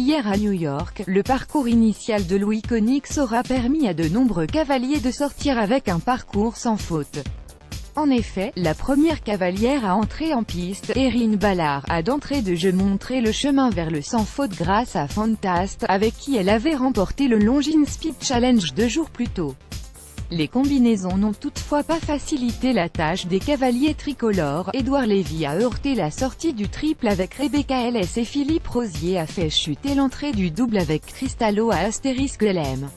Hier à New York, le parcours initial de Louis Connix aura permis à de nombreux cavaliers de sortir avec un parcours sans faute. En effet, la première cavalière à entrer en piste, Erin Ballard, a d'entrée de jeu montré le chemin vers le sans faute grâce à Fantast, avec qui elle avait remporté le Longines Speed Challenge 2 jours plus tôt. Les combinaisons n'ont toutefois pas facilité la tâche des cavaliers tricolores. Édouard Lévy a heurté la sortie du triple avec Rebecca Ellis et Philippe Rosier a fait chuter l'entrée du double avec Cristallo à *LM.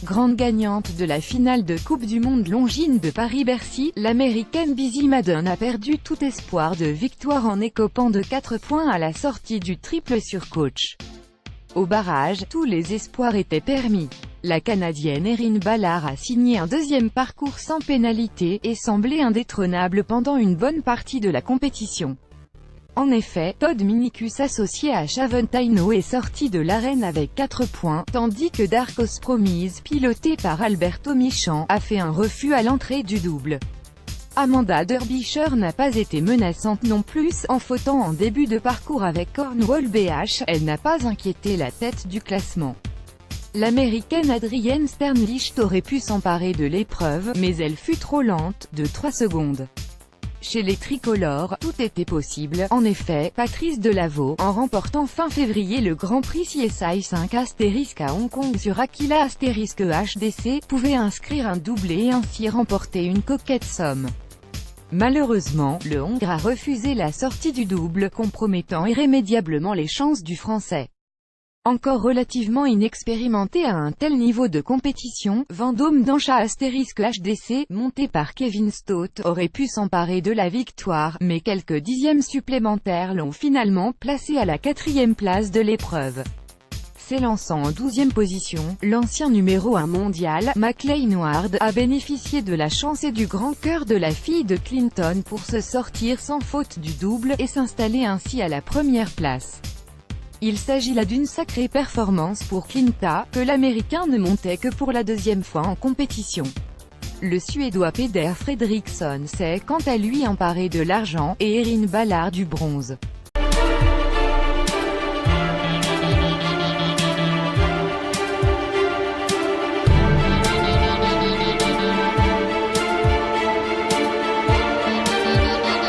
Grande gagnante de la finale de Coupe du Monde Longines de Paris-Bercy, l'américaine Busy Madden a perdu tout espoir de victoire en écopant de 4 points à la sortie du triple sur coach. Au barrage, tous les espoirs étaient permis. La Canadienne Erin Ballard a signé un deuxième parcours sans pénalité, et semblait indétrônable pendant une bonne partie de la compétition. En effet, Todd Minicus associé à Shavon Taino est sorti de l'arène avec 4 points, tandis que Darkos Promise, piloté par Alberto Michan, a fait un refus à l'entrée du double. Amanda Derbyshire n'a pas été menaçante non plus, en fautant en début de parcours avec Cornwall BH, elle n'a pas inquiété la tête du classement. L'américaine Adrienne Sternlicht aurait pu s'emparer de l'épreuve, mais elle fut trop lente, de 3 secondes. Chez les tricolores, tout était possible. En effet, Patrice Delaveau, en remportant fin février le Grand Prix CSI 5 à Hong Kong sur Aquila HDC, pouvait inscrire un doublé et ainsi remporter une coquette somme. Malheureusement, le Hongre a refusé la sortie du double, compromettant irrémédiablement les chances du Français. Encore relativement inexpérimenté à un tel niveau de compétition, Vendôme Dansha *HDC, monté par Kevin Stott, aurait pu s'emparer de la victoire, mais quelques dixièmes supplémentaires l'ont finalement placé à la 4e place de l'épreuve. S'élançant en 12e position, l'ancien numéro 1 mondial, McLean Ward, a bénéficié de la chance et du grand cœur de la fille de Clinton pour se sortir sans faute du double, et s'installer ainsi à la 1re place. Il s'agit là d'une sacrée performance pour Quinta, que l'Américain ne montait que pour la 2e fois en compétition. Le Suédois Peder Fredriksson s'est quant à lui emparé de l'argent, et Erin Ballard du bronze.